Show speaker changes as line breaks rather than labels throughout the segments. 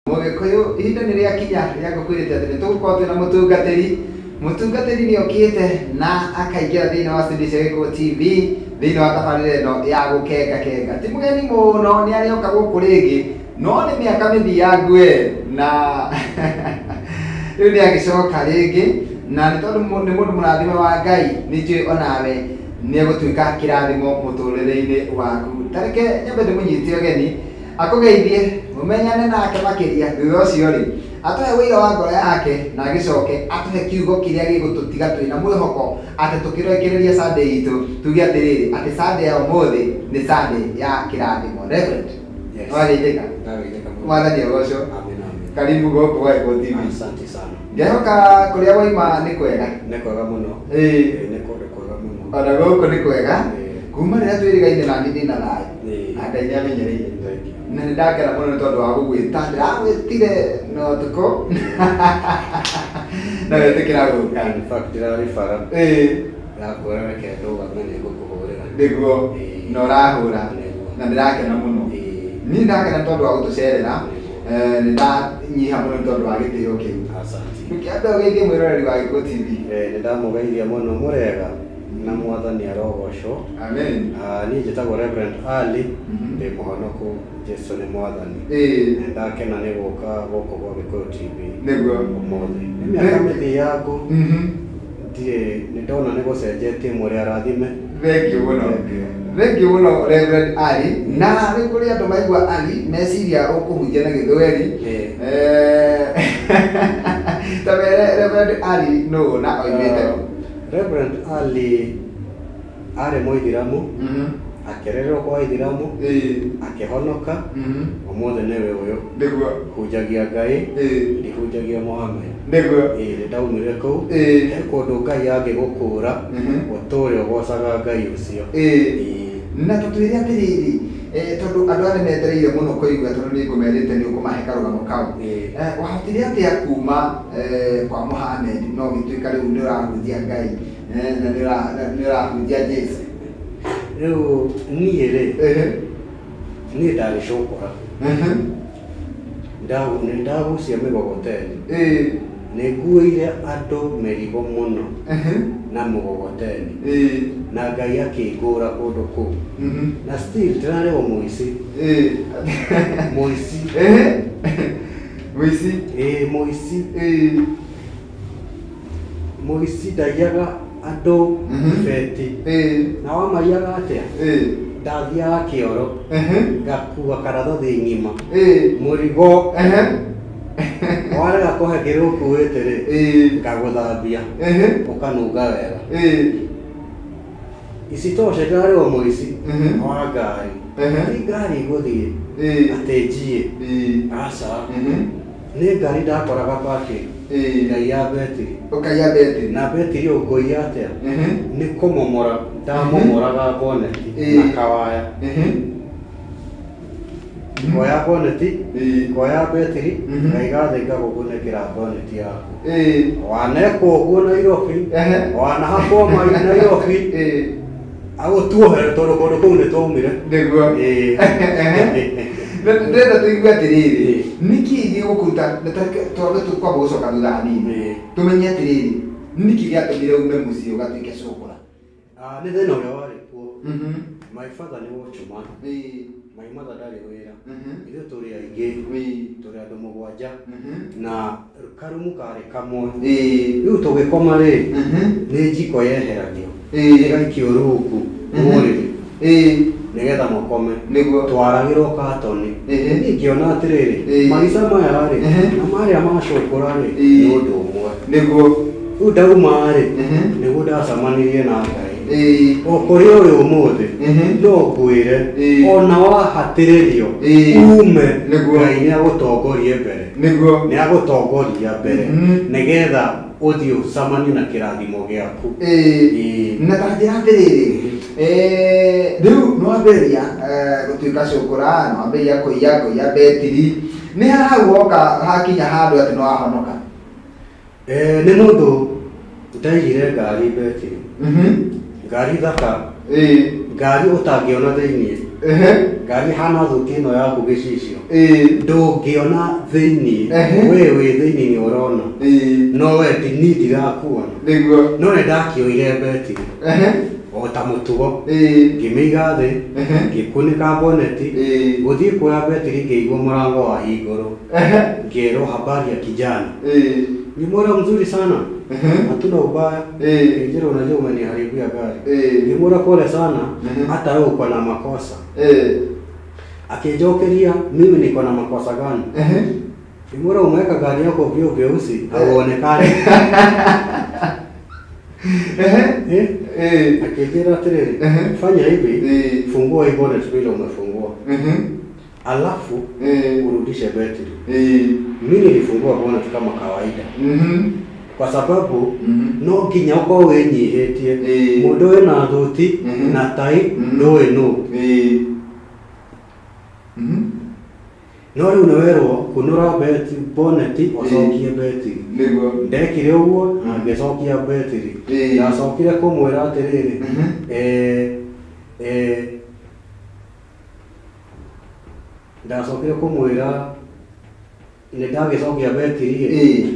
Mũgĩkũyũ ihinda nĩ rĩakinya rĩa gũkwĩrĩte atĩ nĩ tũgũkorwo twĩna mũtungatĩri nĩ okĩte na akaingĩra thĩinĩ wa studio cia Gĩkũyũ TV thĩinĩ wa tabarĩra ĩno ya gũkengakenga. Ti mũgeni mũno nĩ arĩoka gũkũ rĩngĩ no nĩ mĩaka mĩthiangu na rĩu nĩ agĩcoka rĩngĩ na nĩ tondũ nĩ mũndũ mũrathime wa Ngai nĩ njũĩ onawe nĩ egũtuĩka kĩrathimo mũtũrĩre-inĩ waku. Tareke nyambe ndĩmũnyite ũgeni akũgeithie mumenyane nake makĩria thutha ũcio rĩ atũhe wĩira wa ngoro yake na agĩcoke atũhe kiugo kĩrĩa gĩgũtũtiga twĩna mwĩhoko atĩ tũkĩrekereria Sunday itũ tuge atĩrĩrĩ atĩ Sunday ya ũmũthĩ nĩ Sunday ya kĩrathimo. Reverend, wageithĩka? Mwathani agocwo. Karibu gũkũ gwa Gĩkũyũ TV.
Asante sana.
Ngĩhoka kũrĩa waima nĩ kwega?
Nĩ kwega mũno. Nĩ kwega mũno.
Ona gũkũ nĩ kwega? Kuma rĩrĩa twĩrĩgaine na niĩ ndĩna thayũ na Ngai nĩ amenyereire. Na nĩ ndakena mũno nĩ tondũ wa gũgwĩta ndĩragwĩtire na ũtukũ na wetĩkĩra gũka.
In fact ndĩrarĩ bara ndakwĩra reke ndũgame nĩ ngũkũhũrĩra.
Nĩguo na ũrahũra na ndĩrakena mũno. Niĩ ndakena tondũ wa gũtũcerera nĩ ndanyiha mũno tondũ wa gĩtĩo kĩu. Kĩambe ũgeithie mwĩroreri wa Gĩkũyũ TV.
Nĩ ndamũgeithia mũno mũrega na Mwathani arogocwo.
Amen.
Niĩ njĩtagwo Reverend Ali ndĩ mũhonoku Jesu nĩ Mwathani. Nĩ ndakena nĩ gũka gũkũ gwa Gĩkũyũ TV
nĩguo
ũmũthĩ. Nĩ mĩaka mĩthiangu nĩ ndona nĩ gũcenjetie mũrĩ arathime.
Thengiũ mũno Reverend Ali na nĩ kũrĩ andũ maigua Ali meciria ũkũhunjia na Gĩthweri. Ta Reverend Ali nũũ na oimĩte?
Reverend Ali arĩ Mũithĩramu akĩrererwo kwa Aithĩramu akĩhonoka ũmũthĩ nĩwe ũyũ
nĩguo
hunjagia Ngai ndihunjagia Mohammed.
Nĩguo
nĩ ndaumire kũu he kũndũ Ngai angĩgũkũra ũtũũre ũgocaga Ngai ũcio.
Na tũtwĩre atĩrĩrĩ tondũ andũ arĩa metereire mũno kũigua tondũ nĩ ngũmerĩte nĩ ũkũmahe karũgamo kau wahotire atĩa kuma kwa Mohammed no gĩtuĩka rĩu nĩ ũrahunjia Ngai na nĩ ũrahunjia Jesu?
Rĩu niĩ rĩ niĩ ndarĩ cũkũra nĩ ndagucia mĩgogoteni nĩ nguĩire andũ mĩrigo mũno na mũgogoteni na Ngai akĩngũra kũndũ kũu na still ndĩrarĩo mũici mũici ndaiyaga andũ beti na wamaiyaga atĩa ndathiaga kĩoro ngakua karatathi ng'ima mũrigo warega kũhe kĩrĩa ũkuĩte rĩ ngagũthambia ũkanunga wega. Isitoshe ndĩrarĩo mũici wa ngari ti ngari gũthiĩ atĩ njiĩ aca nĩ ngari ndakoraga parking ngaiya betiri
ũkaiya betiri
na betiri ũngũiya atĩa nĩ kũmomora ndamomoraga boneti na kawaya ngoya boneti ngoya betiri ngaiga thĩ ngagũkunĩkĩra boneti yaku wanekwo ũguo Nairobi wanahakwo mai Nairobi agũtuohere tondũ kũndũ kũu nĩ twaumire.
Nĩguo ndĩrenda tũigue atĩrĩrĩ nĩkĩ gĩgũkũruta twambe tũkwamba gũcoka thutha hanini tũmenye atĩrĩrĩ nĩkĩ gĩatũmire ume mũciĩ ũgatuĩke cũkũra?
Nĩ thĩna ũrĩa warĩ kuo. My father nĩ watchman, my mother ndarĩ wĩra, ithuĩ tũrĩ aingĩ tũrĩ andũ mũgwanja na karumu karĩ kamwe. Rĩu tũgĩkoma rĩ nĩ njiko yeheragio ĩgaikio rungu mũrĩrĩ nĩgetha mũkome twaragĩrwo katoni. Niĩ ngĩona atĩrĩrĩ maica maya rĩ na marĩa macũkũra rĩ nĩ ũndũ ũmwe. Rĩu ndauma rĩ nĩguo ndacemanirie na Ngai o kũrĩa ũrĩ ũmũthĩ no ngwĩre ona wahatĩrĩrio ume Ngai nĩ agũtongorie mbere nĩ agũtongoria mbere nĩgetha ũthiĩ ũcemanie na kĩrathimo gĩaku.
Na ta njĩra atĩrĩrĩ rĩu nĩwambĩrĩria gũtuĩka cũkũra na wambĩrĩria kũiya betiri nĩ hau woka hakinya handũ atĩ nĩ wahonoka?
Nĩ mũndũ ndaigire ngari betiri ngari thaka ngari utangiona thiini ngari hana thukino ya kugishicio ndungiona thiini wewe thiini ni urona no we ni ndirakuona no ne ndakioire betiri ota mutugo ngimiga thi ngikunika boneti guthii kuoya betiri ngeigua murango wa iguru ngero habari ya kijana ni mora mzuri sana hatuna ubaya njero unajua umeniharibia gari ni mora pole sana hata wewe uko na makosa akijokeria mimi niko na makosa gani ni mora umeweka gari yako vio vyeusi hauonekani akijera tere fanya hivi fungua hii bonnet vile umefungua alafu urudishe betri mimi nilifungua bonnet kama kawaida kwa sababu no nginya uko wenyihetie mundu wena thuti na tai ndoe no no riu newerwo kunura bonnet ucokie betri ndekire uguo na ngecokia betri ndacokire kumwira atiriri ndacokire kumwira ni ndagicokia betri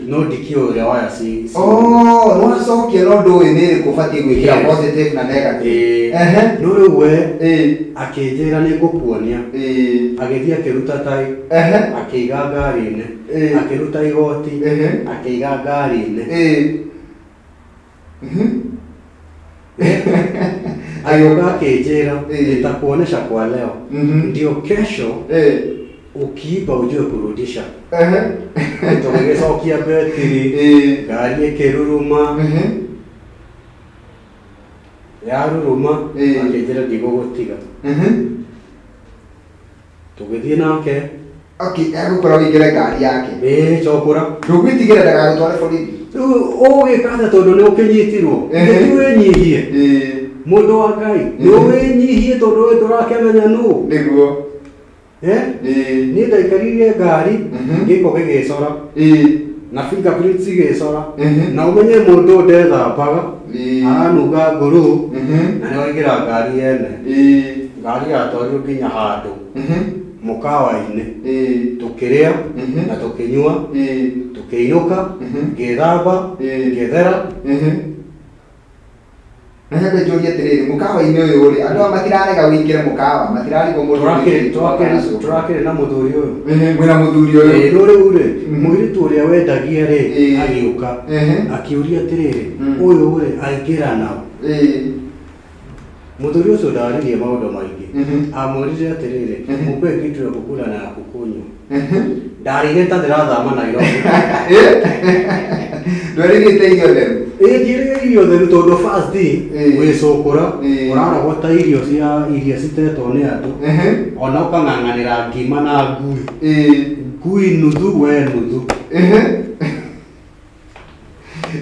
no ndikio uria waya si
no acokia no nduwi ni kubatie gwikira positive na negative
no riu we akinjira ni ngukuonia agithia kiruta tai akiiga ngari-ini akiruta igoti akiiga ngari-ini ayoga akinjira nitakuonesha kwa leo ndio kesho ukiiba ujue kurudisha tugecokia betiri ngari ikiruruma yaruruma akinjira ndigugutiga tugithie nake
agukora wigire ngari yake
cokora
ndugwitigire ndagagutware borithi
ugikatha tondu ni ukinyitirwo ndiwenyihie mundu wa Ngai ndiwenyihie tondu we ndurakemenya nu
niguo
ni ndaikarire ngari ngiko gigicora na fingerprints igicora na umenye mundu ndethambaga aranunga nguru na ni waingira ngari yene ngari yatwarirwo nginya handu mukawa-ini tukiria na tukinyua tukiinuka ngithamba ngithera
na hebe njuri atiriri mukawa-ini uyu uri andu matirarega wingire mukawa matirarigwo mundu
turakire na muthuri uyu
mwina muthuri uyu
ruri uri mwiritu uria wendagia ri agiuka akiuria atiriri uyu uri aingira nao muthuri ucio ndaririe maundu maingi amwirire atiriri mumbe kitu ya kukula na kukunywa ndarire ta ndirathama Nairobi
ndwarigite irio theru
njire irio theru tondu first day wicukura uraragwo ta irio cia iria citetwo ni andu ona ukang'ang'anira ngima na ngui nuthu we nuthu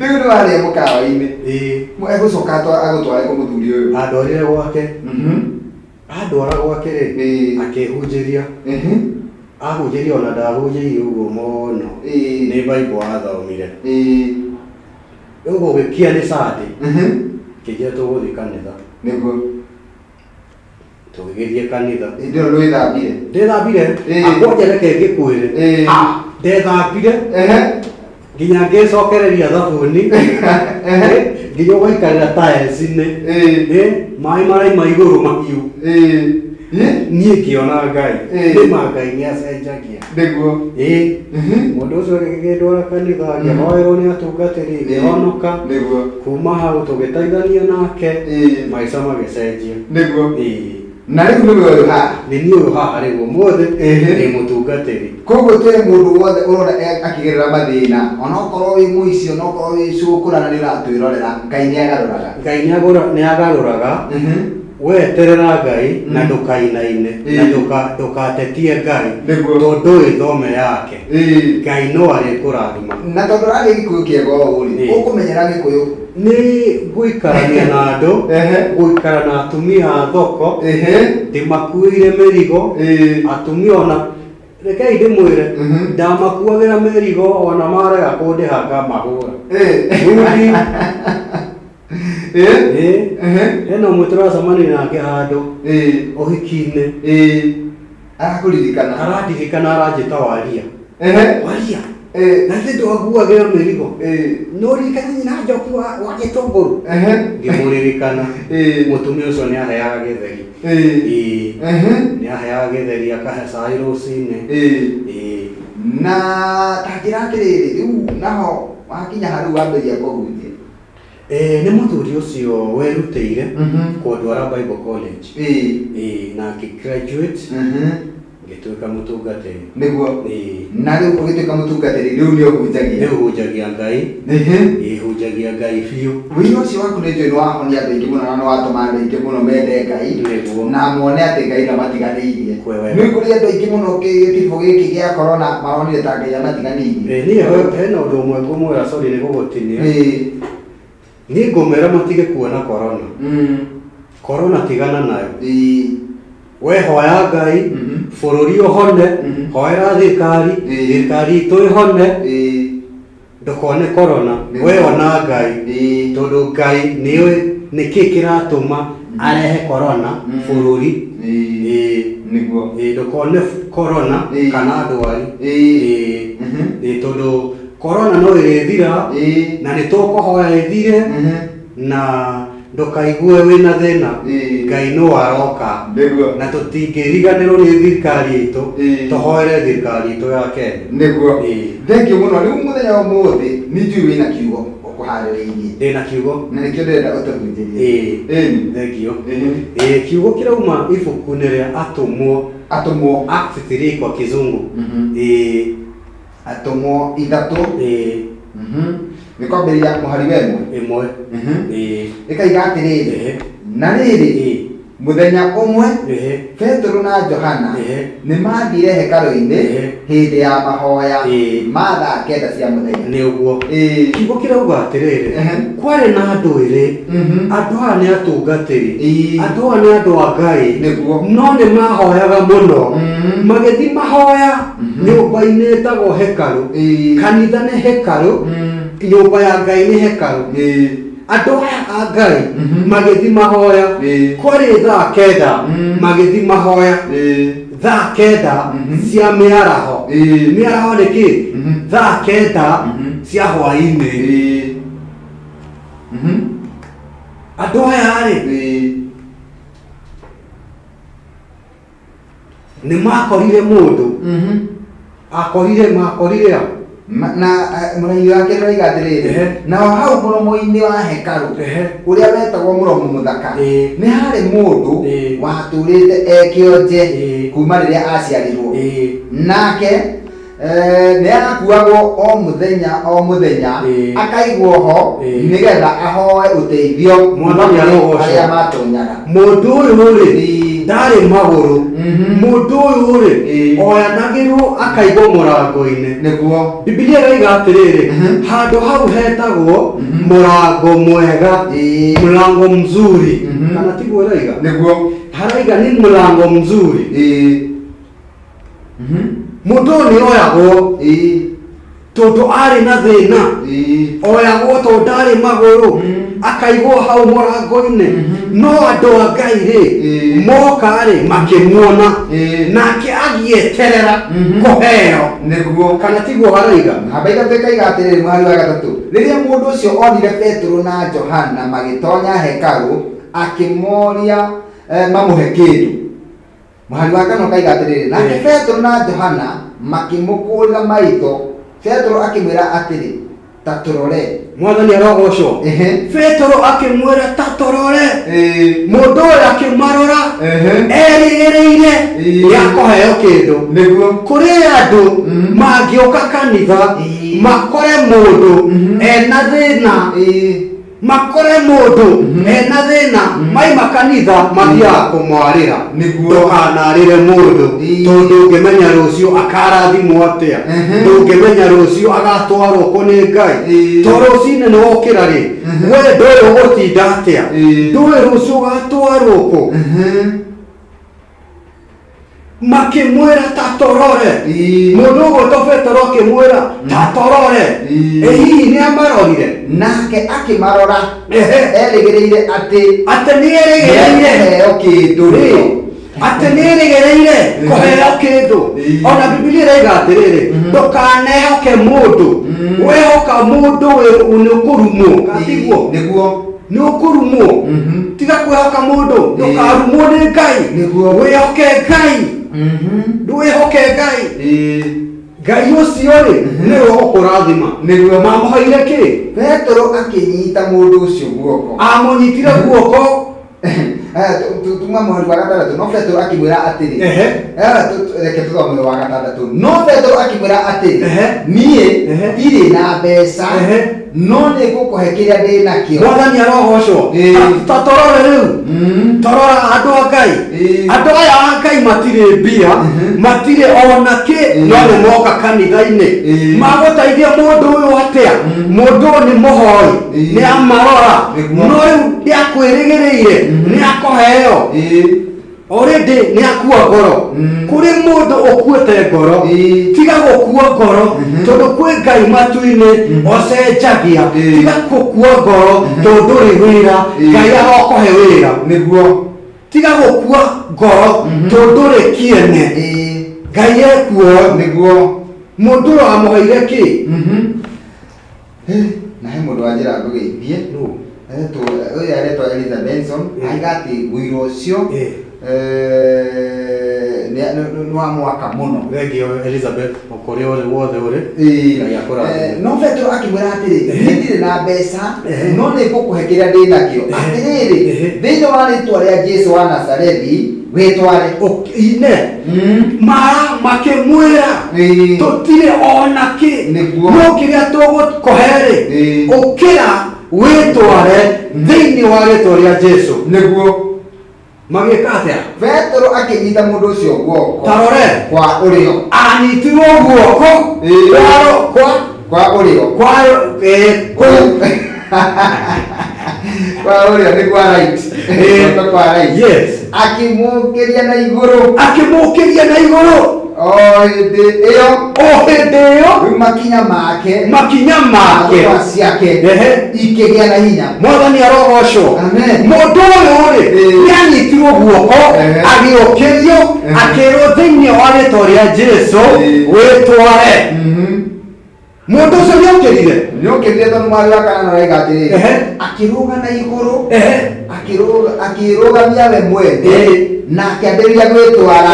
riu ni waria mukawa-ini egucoka agutware ku muthuri uyu
andwarire gwake andwara gwake ri akihunjiria ahunjiria ona ndahunjirie uguo mono ni Bible athomire uguo gikia ni Sunday kijia tuguthi kanitha
niguo
tugithie kanitha
ndio ndwithambire
ndithambire akwonjereke ngikwire ndethambire nginya ngicokereria thabuni nginya gwaikarira tiles-ini mai maraima iguru mahiu niĩ ngĩona Ngai nĩma Ngai nĩacenjagia
nĩguo
mũndũ ũcio agĩkĩndwara kanitha ngĩhoerwo nĩ atungatĩri ngĩhonoka kuma hau tũgĩteithania nake maica magĩcenjia
nĩguo na rĩu nĩwe ũyũ haha
nĩ niĩ ũyũ haha rĩu ũmũthĩ ndĩ mũtungatĩri
koguo twĩ mũndũ wothe ũrona akĩgerera mathĩna onokorwo wĩ mũici onokorwo wĩ cũkũra na nĩ ũratwĩrorera Ngai nĩagarũraga weterera Ngai na ndukainaine na ndukatetie Ngai tondu ithome yake Ngai no arikurathima na tondu rari gikuyu kiega uri ukumenyera gikuyu ni guikarania na andu guikara na atumia a thoko ndimakuire merigo atumia ona rekei ndimwire ndamakuagira merigo ona marega kundihanga mahura
Hena mwetra samani na kehado ohikine aradirikana arajita waria waria na thindo agua gera merigo nori kanyi na joku wa gitongoro ngimuririkana mutumia ucio ni aheaga githeri ni aheaga githeri akahe cai rucine
na takira kiriri riu naho wakinya haru wamberia kuhunjia
ni muthuri ucio werutire kwadwara Bible College na graduate gituika mutungatiri
niguo na riu ugituika mutungatiri riu ni uhunjagia Ngai hunjagia Ngai biu wiyo ucio waku ni njoi wahonia andu aingi muno na watuma andu aingi muno mende Ngai na muone ati Ngai na matiganirie ni kuri andu aingi muno kitibo giki gia corona maronire ta Ngai matiganirie
ni hena undu umwe ngumwira sorry ni gugutinia ni ngumera matige kuona corona tigana nayo we hoya Ngai bururi uhone hoera thirikari tuhone ndukone corona we ona Ngai tondu Ngai niki kiratuma arehe corona bururi
niguo
ndukone corona kana ndwari tondu corona no irithira na nitukuhoya ithire na ndukaigue wina thina Ngai no aroka na tutingiriganirwo ni thirikari itu tuhoere thirikari itu ya Kenya
niguo thank you muno riu muthenya wa muthi ni njui wina kiugo ukuhaririirie
ndina kiugo
na nikio ndenda utahunjirie
thank you kiugo kirauma ibuku-ini ria atumwo Acts 3 kwa kizungu
atumwo ithatu nikwambiria muhari wemwe ikaiga atiriri na riri muthenya umwe Petro na Johana ni mathire hekalu-ini hindi ya mahoya mathaa 9 cia muthenya
ni uguo kiugo kirauga atiriri kwari na andu iri andu aya ni atungatiri andu aya ni andu a Ngai no ni mahoyaga muno magithi mahoya nyumba-ini etagwo hekalu kanitha ni hekalu nyumba ya Ngai ni hekalu andu aya a Ngai magithi mahoya kwari thaa 9 magithi mahoya thaa 9 cia miaraho ni ki thaa 9 cia hwaini andu aya ri ni makorire mundu makorire
na murai wake raiga atiriri na hau muromo-ini wa hekalu uria wetagwo muromo muthaka ni hari mundu waturite ekionje kuma riria aciarirwo nake ni akuagwo o muthenya akaigwo ho nigetha ahoe uteithio
mwathani
aria matonyaga
mundu uyu ri ndari maguru mundu uyu ri oyanagirwo akaigwo murango-ini
niguo
Biblia raiga atiriri handu hau hetagwo murango mwega murango mzuri kana tiguo raiga
niguo
haraiga ni murango mzuri mundu ni oyagwo tondu ari na thina oyagwo tondu ndari maguru akaigwo hau murango-ini no andu a Ngai ri moka ri makimuona nake agieterera kuheo
niguo
kana tiguo haraiga
habaiga bekaiga atiriri mwari wa gatatu riria mundu ucio onire Petro na Johana magitonya hekalu akimoria mamuhe kindu mwari wa kano kaiga atiriri na Petro na Johana makimukura maitho Petro akimwira atiri taturore
mwathani arogocwo Petro akimwira taturore mundu uyu akimarora erigiriire yakoheo kindu
niguo
kuri andu mangioka kanitha makore mundu ena thina makore mundu ena thina maima kanitha mathia kumwarira ndukanarire mundu tondu ngimenya rucio akarathimwo atia ndungimenya rucio agatwarwo ku ni Ngai to rucine ni wokira ri we nduyu gutinda atia nduyu rucio ugatwarwo ku makimwira tatorore mundu gwetwo Petero akimwira tatorore hihi ni amarorire
nake akimarora erigereire ati ni erigereire kindu
ati ni erigereire kuheo kindu ona Biblia irauga atiriri ndukanehoke mundu wehoka mundu ni ukurumwo katiguo ni ukurumwo tiga kwehoka mundu ndukarumwo ni Ngai wehoke Ngai ndwihoke Ngai Ngai ucio ri niwe ukurathima niwe mamuhaire ki
Petero akinyita mundu ucio guoko
amunyitire guoko
tuma muhari wa gatandatu no Petero akimwira atiri reke tuthome wa gatandatu no Petero akimwira atiri nie ndiri na mbeca no ni gukuhe kiria ndi nakio
mwathani arohocwo tatorore riu torora andu a Ngai andu aya a Ngai matire mbia matire ona ki no ni moka kanitha-ini magutaithia mundu uyu atia mundu ni muhoi ni amarora no riu ndiakwirigireire ni akoheo already ni akua ngoro kuri mundu ukuete ngoro tiga gukua ngoro tondu kwi Ngai matu-ini ocenjagia tiga gukua ngoro tondu ri wira Ngai arokohe wira
niguo
tiga gukua ngoro tondu ri kiene Ngai ekuo
niguo
mundu amuheire ki
na he mundu wanjira ngugeithie uyu aretwa Elizabeth Benson aigati wiro ucio ni wa mwaka muno
thengio Elizabeth okore ore wothe ore Ngai akora
no Petero akimwira atiri ndiri na mbeca no ni ngukuhe kiria ndi nakio atiriri thiini wa ritwa ria Jesu wa Nazarethi witware
ine mara makimwira tutire ona ki no kiria tugukohere ukira witware thiini wa ritwa ria Jesu
niguo
magika atia
Petero akinyita mundu ucio guoko
tarore
kwa urio
anyitirwo guoko
kwa urio kwa urio ni kwa right kwa right
yes
akimukiria na iguru hindi iyo makinya make ciake ikigĩa na hinya
mwathani arogocwo mundu uyu ri nianyitirwo guoko agiũkĩrio akĩrwo thĩinĩ wa rĩtwa rĩa Jesu wĩtware mundu ucio
nĩokĩrire tondũ mwarĩ wa kanana arauga atĩrĩrĩ akĩrũga na igũrũ akĩrũgamia we mwene na akĩambĩrĩria gwĩtwara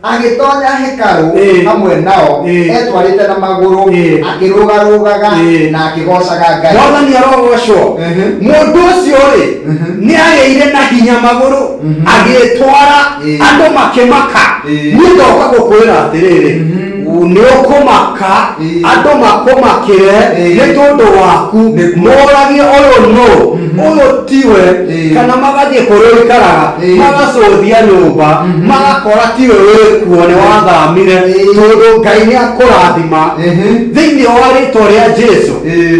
agitonya hekaru hamwe nao etwarite na maguru akirugarugaga na akigocaga Ngai
mwathani arogocwo mundu ucio ri ni ageire na hinya maguru agitwara andu makimaka ni ndoka gukwira atiriri ni ukumaka andu makumakire ni tondu waku moragie uyu tiwe kana magathie kuria ikaraga magacuthia nyumba magakora tiwe wikuo ni wathamire tondu Ngai ni akurathima thiini wa ritwa ria Jesu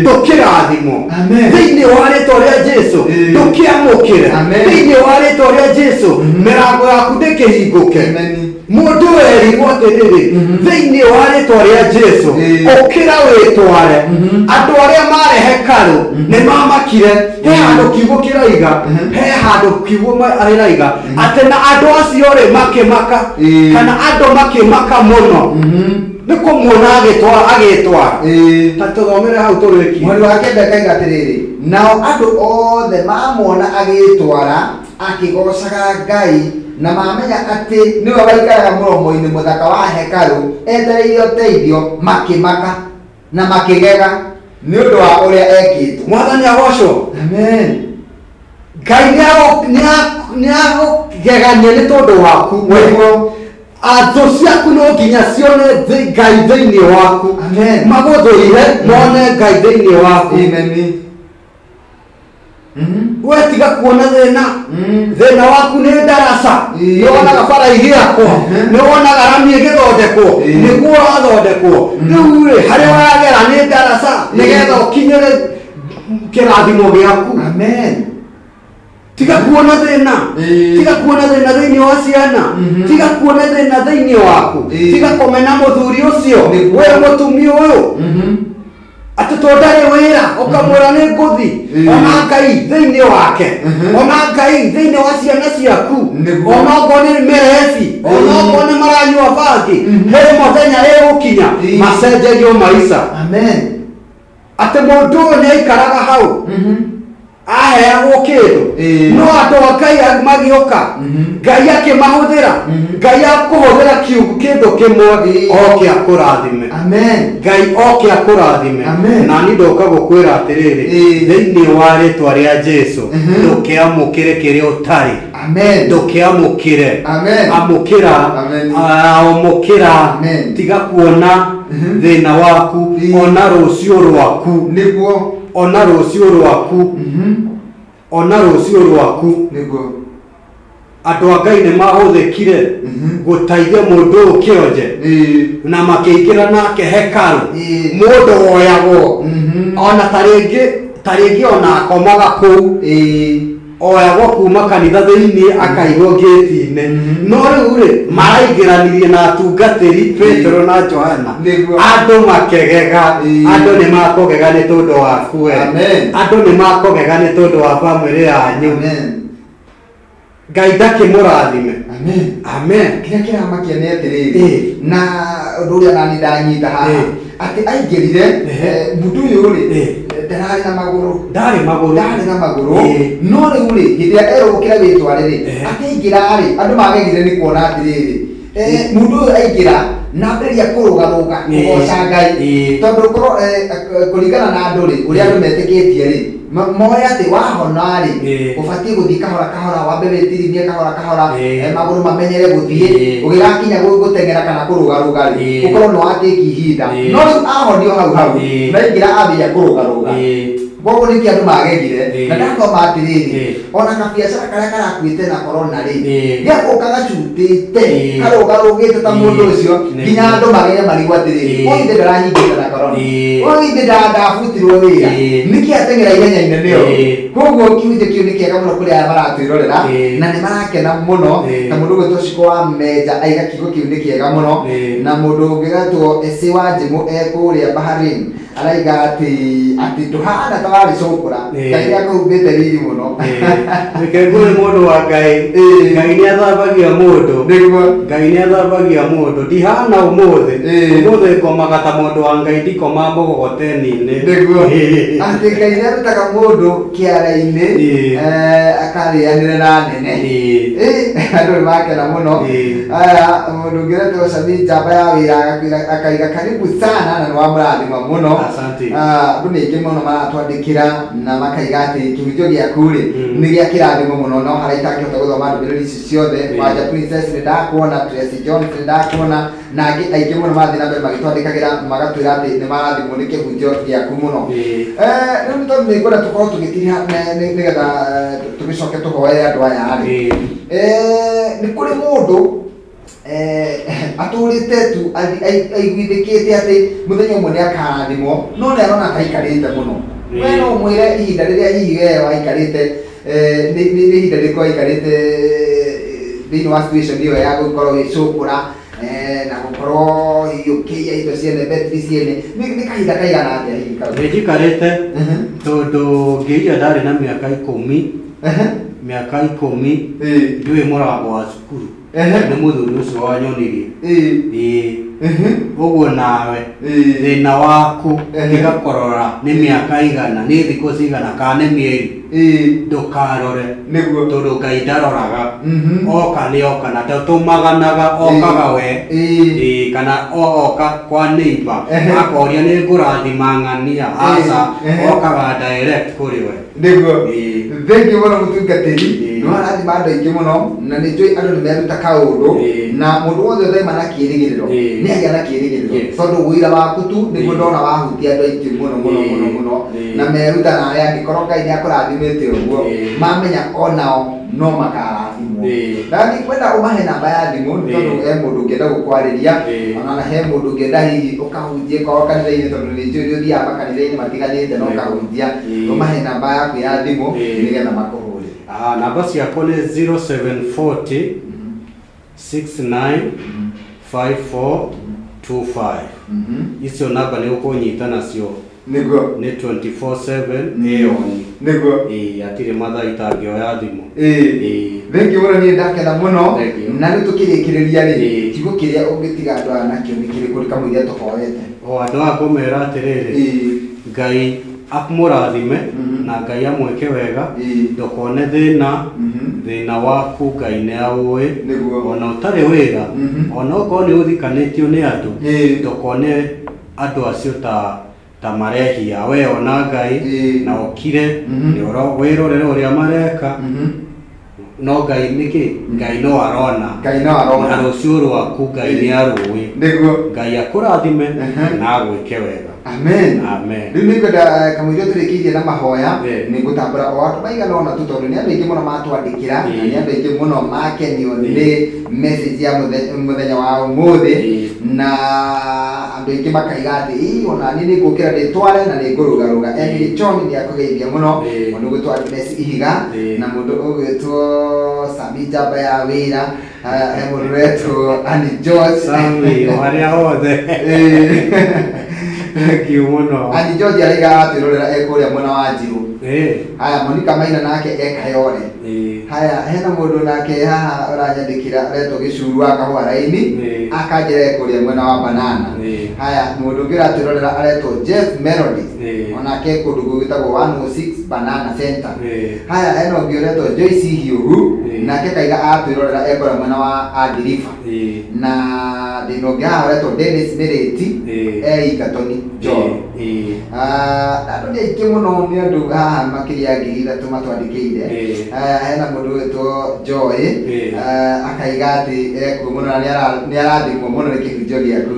tukirathimo thiini wa ritwa ria Jesu tukiamukire thiini wa ritwa ria Jesu mirango yaku ndikihinguke mundu erirwo atiriri thiini wa ritwa ria Jesu ukira witware andu aria mare hekaru ni mamakire he handu kiugo kiraiga he handu kiugo araiga ati na andu acio ri makimaka kana andu makimaka muno niko muona agitwara ta tuthomere hau turiki
mweri wa kenda kaiga atiriri nao andu othe mamuona agitwara akigocaga Ngai na mamenya ati niwe waikaraga muromo-ini muthaka wa hekaru etereire uteithio makimaka na makigega ni undu wa uria ekitwo
mwathani agocwo
amen
Ngai ni agugegania ni tondu waku
weguo
athu ciaku no nginya cione Ngai thiini waku maguthuire mone Ngai thiini waku
amen
wetiga kuona thina waku ni ndaraca ni wonaga bara igiakwo ni wonaga rami igithondekwo niguo urathondekwo riu ri haria wagera ni ndaraca nigetha ukinyire kirathimo giaku
amen
tiga kuona thina tiga kuona thina thiini wa ciana tiga kuona thina thiini waku tiga komena muthuri ucio we mutumia uyu ati tondari wira ukamura ni nguthi ona Ngai thiini wake ona Ngai thiini wa ciana ciaku ona ngoni merefi ona ngoni maranyua bangi he muthenya egukinya macenjagio maisha
amen
ati mundu ni aikaraga hau aheagwo kindu no andu a Ngai magioka Ngai akimahuthira Ngai akuhuthira kindu kimwe oke akurathime
amen
Ngai oke akurathime na ni ndoka gukwira atiriri thiini wa ritwa ria Jesu ndukiamukire kiria utari
amen
ndukiamukire
amen
amukira amukira tiga kuona thina waku ona rucio rwaku
niguo
ona rucio rwaku ona rucio rwaku
niguo
andu a Ngai ni mahuthikire gutaithia mundu ukionje na makiingira nake hekalu mundu oyagwo ona taringi ona akomaga kuu oyagwo kuma kanitha thiini akaigwo gate-ini no riu ri maraingiranirie na atungatiri Petro na Johana andu makegega andu ni makogega ni tondu waku we andu ni makogega ni tondu wa family yanyu Ngai ndakimurathime
amen
amen
kiria kiramakia ni atiriri na undu uria nani ndanyita haha ati aingirire mundu uyu ri ndarari na maguru no riu ri hidia erukira witwa riri atingira ri andu magegire ni kuona atiriri mundu uyu aingira na mberia kurugaruga kugoca Ngai tondu kuringana na andu ri uria andu metikitie ri moya ati wahona ri ubatie guthii kahora kahora wambe witirimie kahora maguru mamenyere guthii ugigakinya gutengera kana kurugaruga ri ukorwo no atiki ihinda no riu ahonio hau naingira ambia kurugaruga bogo ni kiandu magegire na ndathoma atiriri ona kabiacara karia karakuite na corona ri gakukaga cutite karugarugite ta mundu ucio nginya andu magere marigwa atiriri oithe ndaranyingita na corona oithe ndafutirwo wira niki atengera ihenya ineneo koguo kiuje kiu ni kiega muno kuri aya maratwirorera na ni marakena muno ta mundu gwitwo ciko wa meja aiga kiugo kiu ni kiega muno na mundu ungigatwo esi wa njimu ekuria Bahrain araiga ati tuhana tawari cukura Ngai akumbite riri muno
nikegure mundu wa Ngai Ngai ni athambagia mundu Ngai ni athambagia mundu ndihana umuthi komaga ta mundu wa Ngai ndikoma mogogoteni-ini ati
Ngai ni arutaga mundu kiara-ini akarianire na nene andu ni makena muno aya mundu ngiretwo Sami njamba ya wira akaiga karibu sana na nwamurathima muno andu ni ingi muno maratwandikira na makaiga ati kihujo giaku ri ni gia kirathimo muno no haraitangihota guthoma ndumĩrĩri ici ciothe wanja Princess ni ndakuona Tracy John ni ndakuona na angĩ aingĩ muno mathi na mbere magĩtwandĩkagĩra magatwĩra atĩ nĩ marathimwo nĩ kĩhunjio gĩaku muno rĩu nĩ tondũ nĩ ngwenda tũkorwo tũgĩtiriha nĩgetha tũgĩcoke tũhoere andũ aya rĩ nĩ kũrĩ mũndũ aturite tu aiguithĩkĩte atĩ mũthenya ũmwe nĩ akarathimwo no nĩ arona ta aikarĩte mũno we no mwĩre ihinda rĩrĩa hihi we waikarĩte nĩ ihinda rĩrĩkũ waikarĩte thĩinĩ wa situation ĩyo ya gũkorwo gĩcũkũra na gukorwo hiukia indo ciene betri ciene ni kahinda kaigana atia hihi kau
njikarite tondu ngiia ndari na miaka 10 ndiwe murango wa cukuru ni muthuri ucio wanyonirie uguo nawe thina waku tigakorora ni miaka igana ni thikũ cigana kana ni mieri ndukarore tondu Ngai ndaroraga oka ni oka na tũtumaganaga okaga we kana oka kwa neighbor akoria ni ngũrathima ng'ania aca okaga direct kuri we
niguo thengi muno mutungatĩri no arathima andũ aingĩ muno na nĩ njũĩ andũ nĩ meruta kaũndũ na mũndũ wothe ũthaima na kĩĩrĩgĩrĩro nĩ agĩa na kĩĩrĩgĩrĩro tondũ wĩra waku tu nĩguo ndona wahutia andũ aingĩ mũno na meruta na arĩa angĩkorwo Ngai nĩ akũrathimĩte ũguo mamenya onao no makarathimwo ndani kwenda umahe namba ya thimũ nĩ tondũ he mũndũ ũngĩenda gũkwarĩria ona he mũndũ ũngĩenda hihi ũkahunjie kwao kanitha-inĩ tondũ nĩ njũĩ ũthiaga makanitha-inĩ matiganĩte no ũkahunjia umahe namba yaku ya thimũ nĩgetha makũhũrĩre
namba ciakwa nĩ 0740 69 5425. Icio namba nĩ ũkũnyita nacio
niguo
nĩ 24/7 on
niguo
atire mathaa itangĩoya thimũ.
Thengi mũno niĩ ndakena mũno na nĩ tũkĩrĩkĩrĩria rĩ kiugo kĩrĩa ũngĩtiga andũ aya nakĩo nĩ kĩrĩkũ kamũiria tũhoete.
Andũ aya ngũmera atĩrĩrĩ, Ngai akũmũrathime na Ngai amwĩke wega, ndũkone thĩna waku Ngai nĩ aũĩ, ona ũtarĩ wĩra ona okorwo nĩ ũthikanĩtio nĩ andũ ndũkone andũ acio ta marehia. We ona Ngai na ũkire wĩrorere ũrĩa mareka, no Ngai nĩkĩ? Ngai no arona na rũciũ rwaku Ngai nĩ arũĩ. Ngai akũrathime na agwĩke wega.
Amen.
Amen.
Rĩu nĩ ngwenda kamũiria tũrĩkĩirie na mahoya nĩ ngũtambũra o andũ maigana ũna tu tondũ nĩ andũ aingĩ mũno matwandĩkĩra na nĩ andũ aingĩ mũno makenio nĩ message ya mũthenya wa ũmũthĩ, na andũ aingĩ makaiga atĩ ona niĩ nĩ ngũkĩra ndĩtware na nĩ ngũrũgarũga. Emily John nĩ akũgeithia mũno, mũndũ ũgwĩtwo Agnes Ihiga na mũndũ ũgwĩtwo Sami Njamba ya wĩra, he mũndũ ũretwo Annie George
Sami harĩa hothe. Thank you mũno.
Annie George araiga atĩrorera ekũrĩa mwena wa Njirũ. Haya, Monica Maina nake ekayore. Haya, hena mũndũ nake haha ũranyandĩkĩra aretwo Gĩcuru wa Kahũa Raini akanjĩra ekũrĩa mwena wa Banana. Haya, mũndũ ũngĩ ũratĩrorera aretwo Jeff Melody onake kũndũ gwĩtagwo 106 Banana Center. Haya, hena ũngĩ ũretwo Joyce Hiũhu nake kaiga atĩrorera ekũrĩa mwena wa Adirifa. Na ndĩno ũngĩ haha ũretwo Dennis Mereti Ikatoni Joe. Andũ nĩ aingĩ mũno nĩ andũ haha makĩria ngiri ithatũ matwandĩkĩire. Hena mũndũ wĩtwo Joy akaiga atĩ ekuo mũno na nĩ arathimwo mũno nĩ kĩhunjio gĩaku.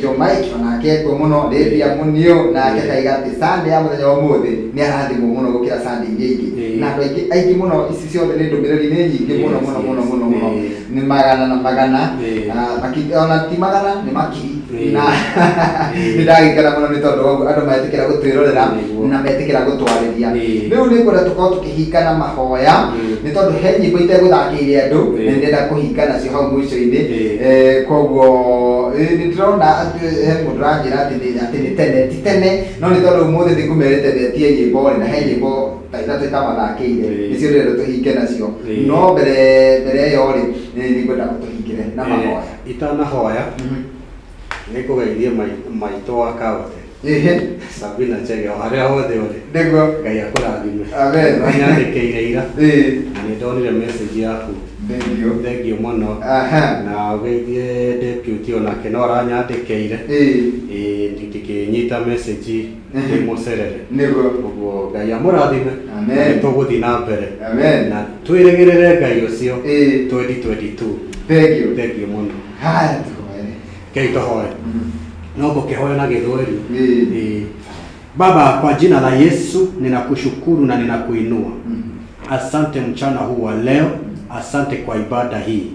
Jo Mike onake ekuo mũno, Davia Mũnio nake akaiga atĩ Sunday ya mũthenya wa ũmũthĩ nĩ arathimwo mũno gũkĩra Sunday iria ingĩ. Na andũ aingĩ mũno ici ciothe nĩ ndũmĩrĩri nĩ nyingĩ mũno nĩ magana na magana, ona ti magana nĩ makiri, na nĩ ndagĩkena mũno nĩ tondũ andũ metĩkĩra gũtwĩrorera na metĩkĩra gũtwarĩria. Rĩu nĩ ngwenda tũkorwo tũkĩhinga na mahoya nĩ tondũ he nyĩmbo itegũthakĩire andũ na nĩ ndĩrenda kũhinga nacio hau mũico-inĩ. Koguo nĩ ndĩrona he mũndũ ũranjĩra atĩ nĩ tene, ti tene, no nĩ tondũ ũmũthĩ nĩ ngũmerĩte betie nyĩmbo na he nyĩmbo ta ithatũ itamathakĩire nĩcio ndĩrenda tũhinge nacio, no mbere ĩyo rĩ nĩ ngwenda gũtũhingĩre na mahoya. Itanahoya
nĩ kũgeithie maitũ wa Kaũte Sabina Chege harĩa hothe ũrĩ.
Nĩguo.
Ngai akũrathime.
Amen.
Nyandĩkĩire ira na nĩ ndonire message yaku. Thengiũ mũno. Na ũgeithie deputy onake no aranyandĩkĩire. Ndingĩkĩnyita message ndĩ mũcerere.
Nĩguo.
Ũguo Ngai amũrathime.
Amen.
Tũgũthiĩ na mbere.
Amen.
Na twĩrĩgĩrĩre Ngai ũcio 2022. Thengiũ mũno.
Haya.
Ngai tũhoe. No ngũkĩhoya na Gĩthweri. Baba, kwa jina la Yesu ninakushukuru na ninakuinua. Asante mchana huu wa leo, asante kwa ibada hii.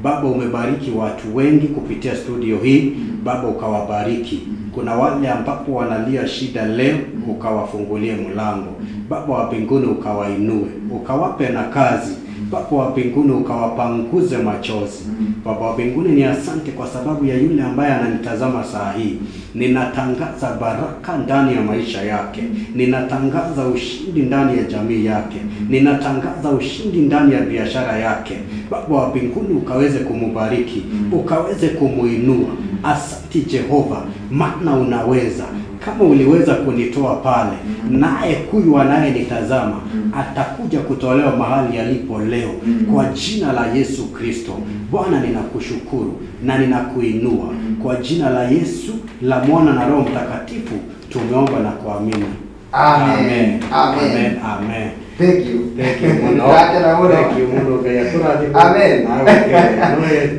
Baba, umebariki watu wengi kupitia studio hii. Baba, ukawabariki. Kuna wale ambapo wanalia shida leo, ukawafungulie mlango. Baba wa mbinguni ukawainue, ukawape na kazi. Baba wa mbinguni ukawapanguze machozi. Baba wa mbinguni ni asante kwa sababu ya yule ambaye ananitazama saa hii. Ninatangaza baraka ndani ya maisha yake. Ninatangaza ushindi ndani ya jamii yake. Ninatangaza ushindi ndani ya biashara yake. Baba wa mbinguni ukaweze kumubariki, ukaweze kumuinua. Asante Jehova, maana unaweza. Kama uliweza kunitoa pale, naye huyu anayenitazama atakuja kutolewa mahali alipo leo kwa jina la Yesu Kristo. Bwana, ninakushukuru na ninakuinua kwa jina la Yesu, la Mwana na Roho Mtakatifu tumeomba na kuamini.
Amen.
Amen. Amen.
Thank you.
Thank you muno. Thank you muno. Ngai akũrathime.
Amen.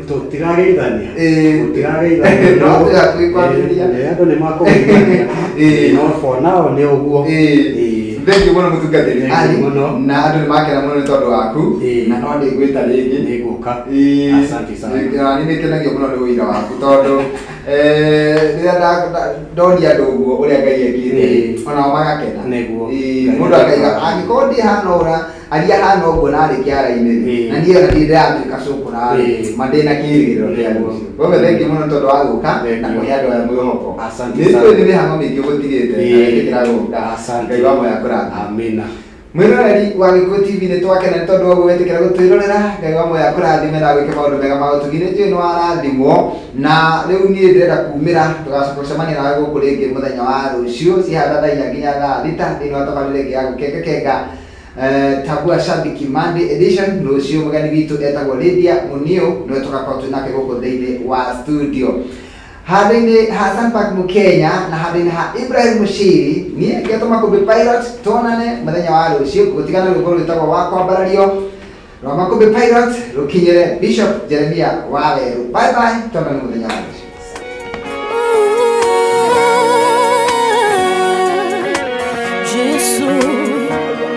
Tũtirageithania.
Tũtirageithania. No tũkwambĩrĩria.
Andũ nĩ makũgeithania. No for now nĩ ũguo.
Thank you muno mũtungatĩri. Na andũ nĩ makena mũno nĩ tondũ waku. Na no ndĩngwĩta rĩngĩ.
Nĩngũka. Asante sana.
Nĩ nĩkenagio mũno nĩ ũira waku tondũ rĩrĩa ndoria andũ ũguo ũrĩa Ngai ekĩte onao magakena.
Nĩguo.
Mũndũ akaiga angĩkorwo ndĩ hana ũra aria hana ugo nari kiara-ini na niye na ndira Afrika sukura madena kirigiro ndio wewe thank you muno tondu wa guka na kuhiado ya mwihoko asante sana ni hanga mingi gutigite na ndikira guka asante ngai wa moya kura amina mwiroreri wa Gikuyu TV ni twakena tondu wa gwetikira gutwirorera ngai wa moya kura thime na gwike maundu mega ma utugire ndio ni warathimwo na riu ni ndira kumira tugacoka cemania nawe guku ringi muthenya wa rucio cihanda thaa 4 nginya thaa 6 thini wa tabarire ya gukeka Tabua Shabiki Monday edition rucio mugani witu etagwo Lydia Munio no tugakorwo twinake guku thiini wa studio Hadini Hassan Park Mukenya na hadini ha Ibrahim Mushiri ni getoma ko Pirate tonane muthenya wa rucio gutigana rugo rwitagwo wakwa mbarario Roma ko Pirate rukinyere Bishop Jeremiah Waweru bye bye tonane muthenya wa rucio.